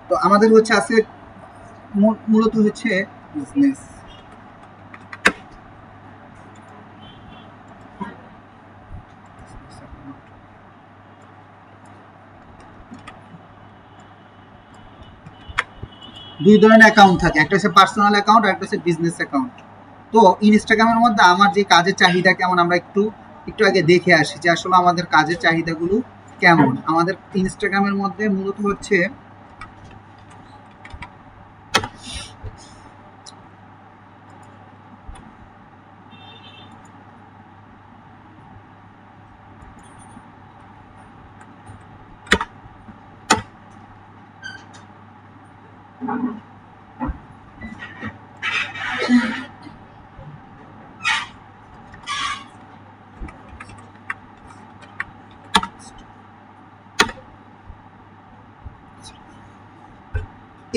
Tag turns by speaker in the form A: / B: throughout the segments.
A: তো আমাদের হচ্ছে আজকে মূলত হচ্ছে বিজনেস। দুই ধরনের অ্যাকাউন্ট থাকে, একটা হচ্ছে পার্সোনাল অ্যাকাউন্ট আর একটা হচ্ছে বিজনেস অ্যাকাউন্ট। তো ইনস্টাগ্রামের মধ্যে আমার যে কাজের চাহিদা কেমন আমরা একটু একটু আগে দেখে আসি যে আসলে আমাদের কাজের চাহিদাগুলো কেমন। আমাদের ইনস্টাগ্রামের মধ্যে মূলত হচ্ছে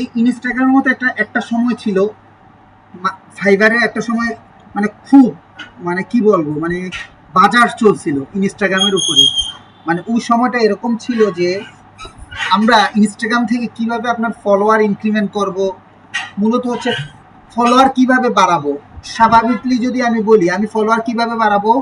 A: এই ইনস্টাগ্রামের মতো একটা একটা সময় ছিল, ফাইবারের একটা সময় মানে খুব মানে কি বলবো মানে বাজার চলছিল ইনস্টাগ্রামের উপরে। মানে ওই সময়টা এরকম ছিল যে আমরা ইনস্টাগ্রাম থেকে কিভাবে আপনার ফলোয়ার ইনক্রিমেন্ট করব, মূলত হচ্ছে ফলোয়ার কিভাবে বাড়াবো। স্বাভাবিকলি যদি আমি বলি আমি ফলোয়ার কিভাবে বাড়াবো,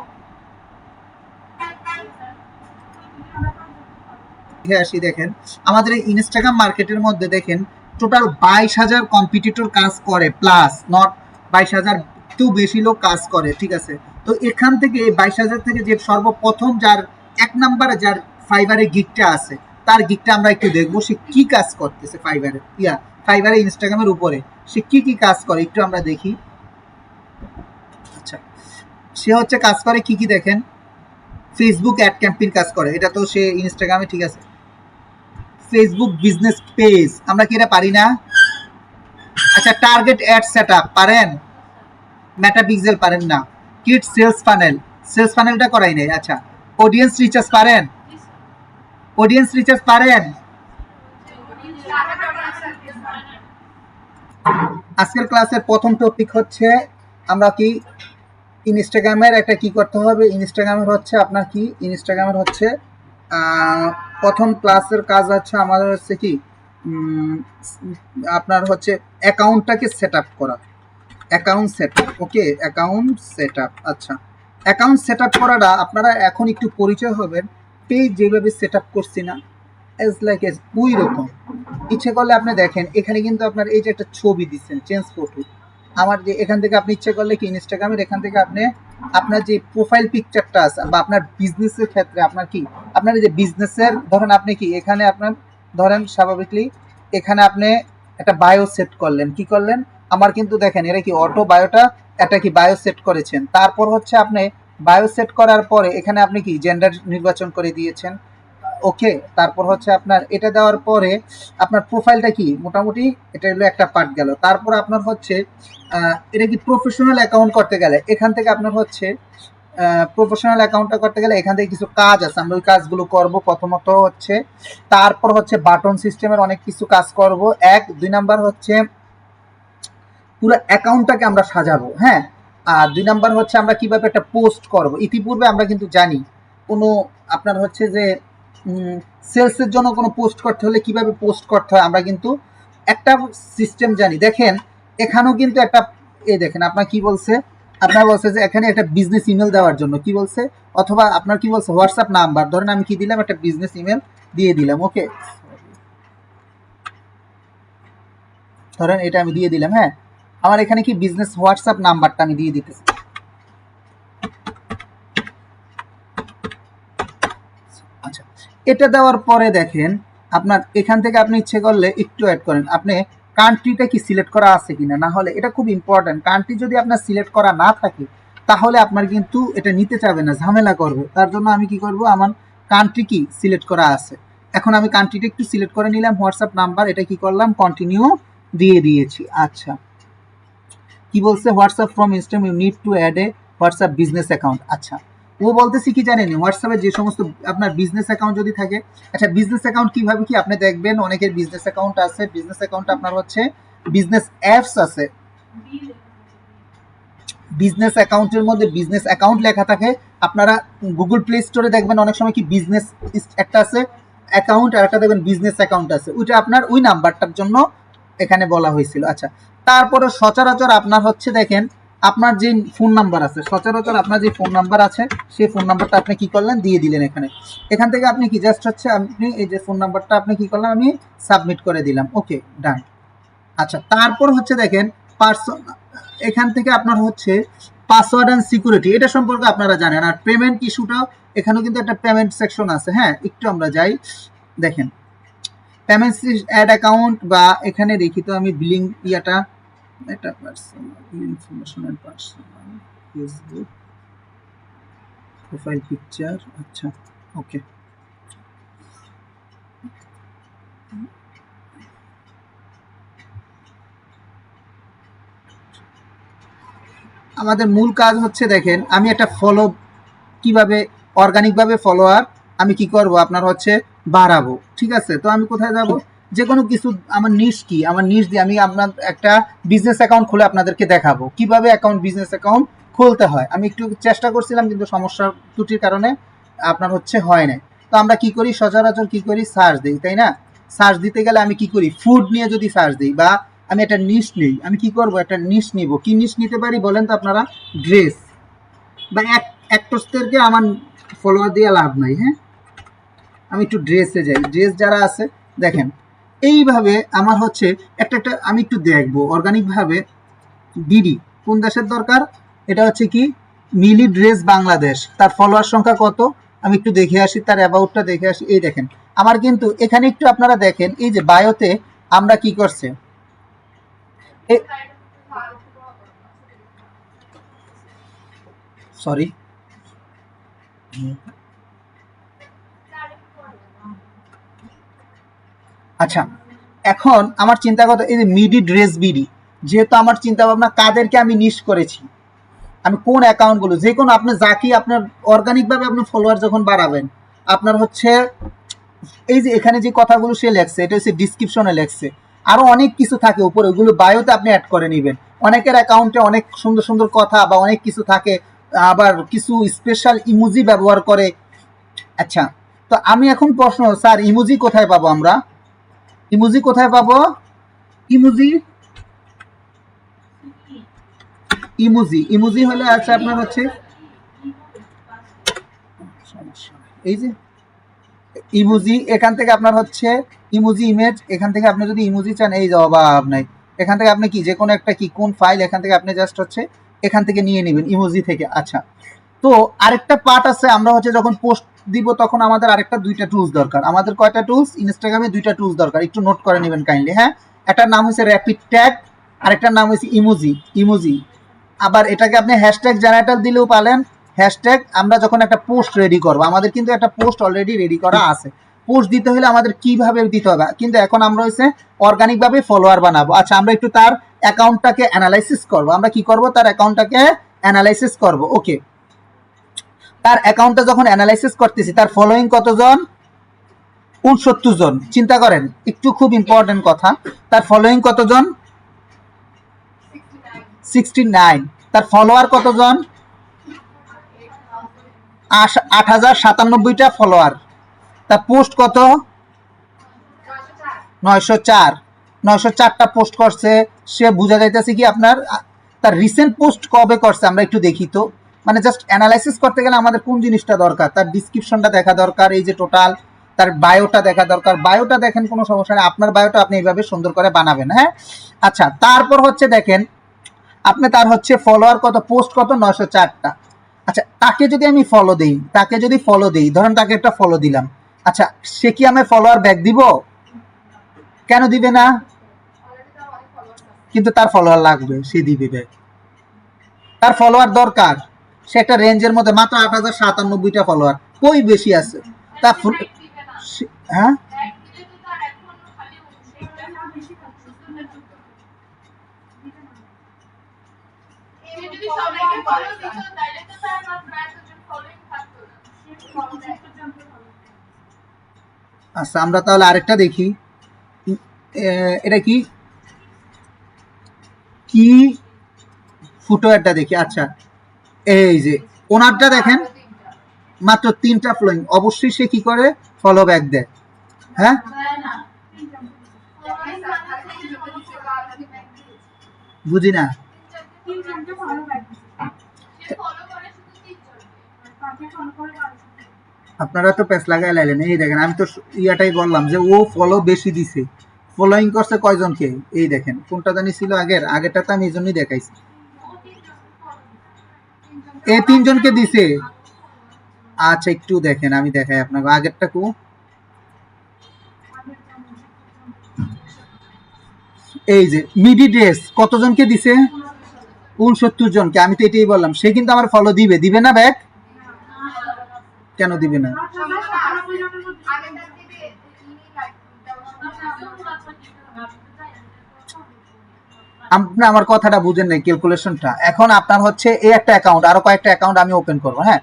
A: আসি দেখেন আমাদের এই ইনস্টাগ্রাম মার্কেটের মধ্যে দেখেন টোটাল 22,000 কম্পিটিটর কাজ করে, প্লাস নট 22,000 কেউ বেশি লোক কাজ করে, ঠিক আছে। তো এখান থেকে 22,000 থেকে যে সর্বপ্রথম যার এক নাম্বারে যার ফাইবারে গিকটা আছে তার গিকটা আমরা একটু দেখবো সে কি কাজ করতেছে ফাইবারে, ফাইবারে ইনস্টাগ্রামের উপরে সে কি কি কাজ করে একটু আমরা দেখি। আচ্ছা, সে হচ্ছে কাজ করে কি কি দেখেন, ফেসবুক অ্যাড ক্যাম্পেইন কাজ করে, এটা তো সে ইনস্টাগ্রামে, ঠিক আছে। ফেসবুক বিজনেস পেজ আমরা কি এটা পারি না? আচ্ছা, টার্গেট অ্যাড সেটআপ পারেন? মেটা পিক্সেল পারেন না। কিট সেলস ফানেলটা করাই নাই। আচ্ছা, অডিয়েন্স রিচার্জ পারেন? অডিয়েন্স রিচার্জ পারেন? আজকের ক্লাসের প্রথম টপিক হচ্ছে আমরা কি ইনস্টাগ্রামের একটা কি করতে হবে, ইনস্টাগ্রামের হচ্ছে আপনার কি ইনস্টাগ্রামের হচ্ছে প্রথম ক্লাসের কাজ হচ্ছে আমাদের হচ্ছে কি আপনার হচ্ছে অ্যাকাউন্টটাকে সেট আপ করা। অ্যাকাউন্ট সেট আপ, ওকে, অ্যাকাউন্ট সেট আপ। আচ্ছা, অ্যাকাউন্ট সেট আপ করাটা আপনারা এখন একটু পরিচয় হবেন পেজ যেভাবে সেট আপ করছি না, এজ লাইক এজ ওই রকম। ইচ্ছে করলে আপনি দেখেন এখানে কিন্তু আপনার এই যে একটা ছবি দিচ্ছেন চেঞ্জ ফটো, আমার যে এখান থেকে আপনি ইচ্ছে করলে কি ইনস্টাগ্রামের এখান থেকে আপনি আপনার যে প্রোফাইল পিকচারটা আছে বা আপনার বিজনেসের ক্ষেত্রে আপনার কি আপনার এই যে বিজনেসের ধরেন আপনি কি এখানে আপনার ধরেন স্বাভাবিকলি এখানে আপনি একটা বায়ো সেট করলেন, কি করলেন আমার কিন্তু দেখেন এরা কি অটো বায়োটা এটা কি বায়ো সেট করেছেন, তারপর হচ্ছে আপনি বায়ো সেট করার পরে এখানে আপনি কি জেন্ডার নির্বাচন করে দিয়েছেন, ওকে। তারপর হচ্ছে আপনার এটা দেওয়ার পরে আপনার প্রোফাইলটা কি মোটামুটি এটা হলো একটা পার্ট গেল। তারপর আপনার হচ্ছে এটা কি প্রফেশনাল অ্যাকাউন্ট করতে গেলে এখান থেকে আপনার হচ্ছে প্রফেশনাল অ্যাকাউন্টটা করতে গেলে এখান থেকে কিছু কাজ আছে, আমরা ওই কাজগুলো করব। প্রথমত হচ্ছে তারপর হচ্ছে বাটন সিস্টেমের অনেক কিছু কাজ করব, এক দুই নাম্বার হচ্ছে পুরো অ্যাকাউন্টটাকে আমরা সাজাবো, হ্যাঁ। আর দুই নাম্বার হচ্ছে আমরা কিভাবে একটা পোস্ট করব। ইতিপূর্বে আমরা কিন্তু জানি কোনো আপনার হচ্ছে যে সেলসের জন্য কোনো পোস্ট করতে হলে কিভাবে পোস্ট করতে হয় আমরা কিন্তু একটা সিস্টেম জানি। দেখেন এখানেও কিন্তু একটা দেখেন আপনার কি বলছে, আপনার বলছে যে এখানে একটা বিজনেস ইমেল দেওয়ার জন্য কি বলছে, অথবা আপনার কি বলছে হোয়াটসঅ্যাপ নাম্বার, ধরেন আমি কি দিলাম একটা বিজনেস ইমেল দিয়ে দিলাম, ওকে, ধরেন এটা আমি দিয়ে দিলাম, হ্যাঁ। আমার এখানে কি বিজনেস হোয়াটসঅ্যাপ নাম্বারটা আমি দিয়ে দিতেছি। আচ্ছা, এটা দেওয়ার পরে দেখেন আপনার এখান থেকে আপনি ইচ্ছে করলে একটু অ্যাড করেন, আপনি কান্ট্রিটা কি সিলেক্ট করা আছে কিনা, না হলে এটা খুব ইম্পর্টেন্ট, কান্ট্রি যদি আপনার সিলেক্ট করা না থাকে তাহলে আপনার কিন্তু এটা নিতে চাবে না, ঝামেলা করবে। তার জন্য আমি কি করব, আমার কান্ট্রি কি সিলেক্ট করা আছে, এখন আমি কান্ট্রিটা একটু সিলেক্ট করে নিলাম, হোয়াটসঅ্যাপ নাম্বার এটা কি করলাম কন্টিনিউ দিয়ে দিয়েছি। আচ্ছা, কি বলছে WhatsApp from Instagram you need to add a WhatsApp business account. আচ্ছা, ও বলতেছি কি জানেন হোয়াটসঅ্যাপে যে সমস্ত আপনার বিজনেস অ্যাকাউন্ট যদি থাকে, আচ্ছা বিজনেস অ্যাকাউন্ট কিভাবে কি আপনি দেখবেন অনেকের বিজনেস অ্যাকাউন্ট আছে, বিজনেস অ্যাকাউন্ট আপনার হচ্ছে বিজনেস অ্যাপস আছে, বিজনেস অ্যাকাউন্টের মধ্যে বিজনেস অ্যাকাউন্ট লেখা থাকে। আপনারা গুগল প্লে স্টোরে দেখবেন অনেক সময় কি বিজনেস একটা আছে অ্যাকাউন্ট আর একটা দেখবেন বিজনেস অ্যাকাউন্ট আছে, ওইটা আপনার ওই নাম্বারটার জন্য এখানে বলা হয়েছিল। আচ্ছা, তারপরে সচরাচর আপনার হচ্ছে দেখেন আপনার যে ফোন নাম্বার আছে, সচরাচর আপনার যে ফোন নাম্বার আছে সেই ফোন নাম্বারটা আপনি কি করলেন, দিয়ে দিলেন এখানে। এখান থেকে আপনি কি জাস্ট হচ্ছে আপনি এই যে ফোন নাম্বারটা আপনি কি করলাম, আমি সাবমিট করে দিলাম, ওকে ডান। আচ্ছা, তারপর হচ্ছে দেখেন পার্সন, এখান থেকে আপনার হচ্ছে পাসওয়ার্ড অ্যান্ড সিকিউরিটি, এটা সম্পর্কে আপনারা জানেন। আর পেমেন্ট ইস্যুটাও এখানেও কিন্তু একটা পেমেন্ট সেকশন আছে। হ্যাঁ, একটু আমরা যাই, দেখেন পেমেন্ট অ্যাড অ্যাকাউন্ট, বা এখানে দেখি তো আমি বিলিং ইয়াটা, এটা personal information and personal Facebook profile picture. আচ্ছা, ওকে। আমাদের মূল কাজ হচ্ছে দেখেন, আমি একটা ফলো কিভাবে অর্গানিকভাবে ফলোয়ার আমি কি করব আপনার হচ্ছে বাড়াবো, ঠিক আছে। তো আমি কোথায় যাব, যে কোনো কিছু, আমার নিশ কি, আমার নিশ দিয়ে আমি আপনার একটা বিজনেস অ্যাকাউন্ট খুলে আপনাদেরকে দেখাবো কিভাবে বিজনেস অ্যাকাউন্ট খুলতে হয়। আমি একটু চেষ্টা করছিলাম কিন্তু সমস্যার ত্রুটির কারণে আপনার হচ্ছে হয় নাই। তো আমরা কি করি, সচরাচর কি করি, সার্চ দিই, তাই না। সার্চ দিতে গেলে আমি কি করি, ফুড নিয়ে যদি সার্চ দিই, বা আমি একটা নিশ নেই, আমি কি করব, একটা নিশ নিব। কি নিশ নিতে পারি বলেন তো আপনারা, ড্রেস বা অ্যাক্টরসদেরকে আমার ফলোয়ার দিয়ে লাভ নাই। হ্যাঁ, আমি একটু ড্রেসে যাই, ড্রেস যারা আছে দেখেন এইভাবে আমার হচ্ছে একটা আমি একটু দেখবো অর্গানিকভাবে। ডিডি কোন দেশের দরকার, এটা হচ্ছে কি মিলি ড্রেস বাংলাদেশ, তার ফলোয়ার সংখ্যা কত, আমি একটু দেখে আসি, তার অ্যাবাউটটা দেখে আসি। এই দেখেন আমার কিন্তু এখানে একটু আপনারা দেখেন, এই যে বায়োতে আমরা কি করছে, সরি, আচ্ছা, এখন আমার চিন্তা কথা, এই যে মিডি ড্রেস বিডি, যেহেতু আমার চিন্তা ভাবনা কাদেরকে আমি নিশ করেছি, আমি কোন অ্যাকাউন্টগুলো, যে কোনো আপনি যাকে আপনার অর্গানিকভাবে আপনি ফলোয়ার যখন বাড়াবেন, আপনার হচ্ছে এই যে এখানে যে কথাগুলো সে লেখছে, এটা হচ্ছে ডিসক্রিপশনে লেখছে, আরো অনেক কিছু থাকে উপরে, ওগুলো বায়োতে আপনি অ্যাড করে নেবেন। অনেকের অ্যাকাউন্টে অনেক সুন্দর সুন্দর কথা বা অনেক কিছু থাকে, আবার কিছু স্পেশাল ইমোজি ব্যবহার করে। আচ্ছা, তো আমি এখন প্রশ্ন, স্যার ইমোজি কোথায় পাবো আমরা, ইমোজি কোথায় পাবো, ইমোজি, ইমোজি, ইমোজি হলে আছে আপনার হচ্ছে এই যে ইমোজি, এখান থেকে আপনার হচ্ছে ইমোজি ইমেজ, এখান থেকে আপনি যদি ইমোজি চান, এই যে অভাব নাই, এখান থেকে আপনি কি যে কোনো একটা কি কোন ফাইল, এখান থেকে আপনি জাস্ট হচ্ছে এখান থেকে নিয়ে নেবেন ইমোজি থেকে। আচ্ছা, তো আরেকটা পার্ট আছে, আমরা হচ্ছে যখন পোস্ট দিব তখন আমাদের আরেকটা দুইটা টুলস দরকার। আমাদের কয়টা টুলস, ইনস্টাগ্রামে দুইটা টুলস দরকার, একটু নোট করে নেবেন কাইন্ডলি। হ্যাঁ, একটার নাম হচ্ছে র্যাপিড ট্যাগ, আরেকটার নাম হচ্ছে ইমোজি, ইমোজি। আবার এটাকে আপনি হ্যাশট্যাগ জেনারেটর দিলেও পারেন। হ্যাশট্যাগ আমরা যখন একটা পোস্ট রেডি করব, আমাদের কিন্তু একটা পোস্ট অলরেডি রেডি করা আছে, পোস্ট দিতে হলে আমাদের কিভাবে দিতে হবে, কিন্তু এখন আমরা হচ্ছে অর্গানিকভাবে ফলোয়ার বানাবো। আচ্ছা, আমরা একটু তার অ্যাকাউন্টটাকে অ্যানালাইসিস করব, আমরা কি করব, তার অ্যাকাউন্টটাকে অ্যানালাইসিস করব। ওকে, তার অ্যাকাউন্টটা যখন অ্যানালাইসিস করতেছি, তার ফলোয়িং কতজন, 69 জন। চিন্তা করেন, একটু খুব ইম্পর্টেন্ট কথা, তার ফলোয়িং কতজন, 69। তার ফলোয়ার কতজন, 8,097টা ফলোয়ার। তার পোস্ট কত, 904, 904টা পোস্ট করছে। সে বোঝা যাইতেছে কি আপনার তার রিসেন্ট পোস্ট কবে করছে, আমরা একটু দেখি তো। মানে জাস্ট অ্যানালাইসিস করতে গেলে আমাদের কোন জিনিসটা দরকার, তার ডিসক্রিপশনটা দেখা দরকার, এই যে টোটাল তার বায়োটা দেখা দরকার। বায়োটা দেখেন কোনো সমস্যা নেই, আপনার বায়োটা আপনি এইভাবে সুন্দর করে বানাবেন। হ্যাঁ, আচ্ছা, তারপর হচ্ছে দেখেন আপনি তার হচ্ছে ফলোয়ার কত, পোস্ট কত, 904টা। আচ্ছা, তাকে যদি আমি ফলো দেই, তাকে যদি ফলো দেই, ধরেন তাকে একটা ফলো দিলাম, আচ্ছা সে কি আমার ফলোয়ার ব্যাক দিব, কেন দিবে না, কিন্তু তার ফলোয়ার লাগবে, সে দিবে ব্যাক, তার ফলোয়ার দরকার, সে একটা রেঞ্জের মধ্যে মাত্র 8,097টা ফলোয়ার, কই বেশি আছে তার হ্যাঁ, আচ্ছা আমরা তাহলে আরেকটা দেখি, এটা কি কি ফুটওয়্যারটা দেখি। আচ্ছা, এই যে ওনারটা দেখেন মাত্র 3টা ফলোয়িং, অবশ্যই সে কি করে, ফলো ব্যাক দেয়। হ্যাঁ বুঝি না। আপনারা তো পেস লাগাই লাইলেন। এই দেখেন আমি তো ইয়াটাই বললাম যে ও ফলো বেশি দিছে, ফলোইং করছে কয়জনকে, এই দেখেন কোনটা জানি ছিল আগেরটা তো আমি এই জন্যই দেখাইছি। এই 3 জনকে দিছে। আচ্ছা একটু দেখেন, আমি দেখাই আপনাকে আগেরটা কো। এই যে মিডি ড্রেস কতজনকে দিছে? 69 জনকে। আমি তো এটাই বললাম, সে কিন্তু আমার ফলো দিবে না ব্যাক? কেন দিবে না? আপনি আমার কথাটা বুঝেন নাই, ক্যালকুলেশনটা। এখন আপনার হচ্ছে এই একটা অ্যাকাউন্ট, আরো কয়েকটা অ্যাকাউন্ট আমি ওপেন করবো, হ্যাঁ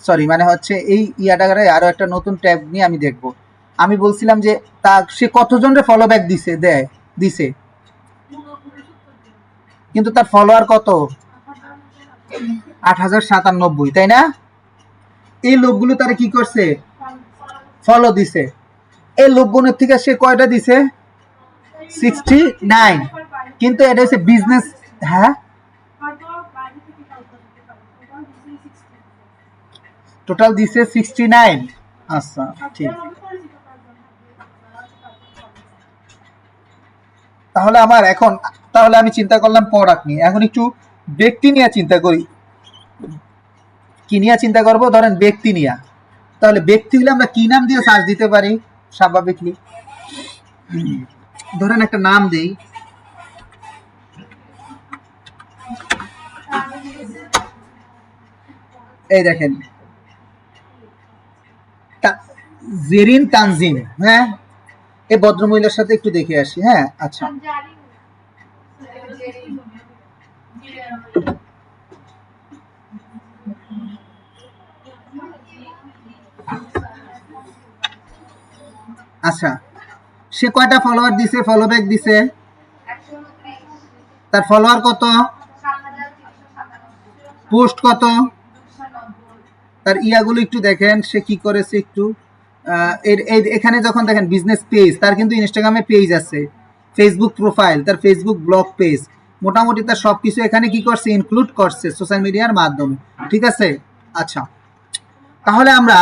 A: সরি মানে হচ্ছে এই ইয়াটাগারে আরো একটা নতুন ট্যাব নিয়ে আমি দেখব। আমি বলছিলাম যে তা সে কতজনের ফলো ব্যাক দিছে, কিন্তু তার ফলোয়ার কত? 8097, তাই না? এই লোকগুলো তারা কি করছে? ফলো দিছে। এই লোকগুলোর থেকে সে কয়টা দিছে? 69। কিন্তু এটা হচ্ছে বিজনেস। হ্যাঁ টোটাল দিছে 69। আচ্ছা ঠিক। তাহলে আমার এখন, তাহলে আমি চিন্তা করলাম প্রোডাক্ট নিয়ে, এখন একটু ব্যক্তি নিয়ে চিন্তা করি। কি নিয়ে চিন্তা করব? ধরেন ব্যক্তি নিয়ে। তাহলে ব্যক্তি হলে আমরা কি নাম দিয়ে সার্চ দিতে পারি স্বাভাবিকলি? ধরেন একটা নাম দেই, এই দেখেন জেরিন তানজিম। হ্যাঁ এই ভদ্রমহিলার সাথে একটু দেখে আসি। হ্যাঁ আচ্ছা আচ্ছা সে কয়টা ফলোয়ার দিছে, ফলো ব্যাক দিছে? তার ফলোয়ার কত? পোস্ট কত? তার ইয়াগুলো একটু দেখেন সে কি করেছে একটু। এখানে যখন দেখেন বিজনেস পেজ, তার কিন্তু ইনস্টাগ্রামে পেজ আছে, ফেসবুক প্রোফাইল, তার ফেসবুক ব্লগ পেজ, মোটামুটি তার সবকিছু এখানে কি করছে, ইনক্লুড করছে সোশ্যাল মিডিয়ার মাধ্যমে। ঠিক আছে আচ্ছা তাহলে আমরা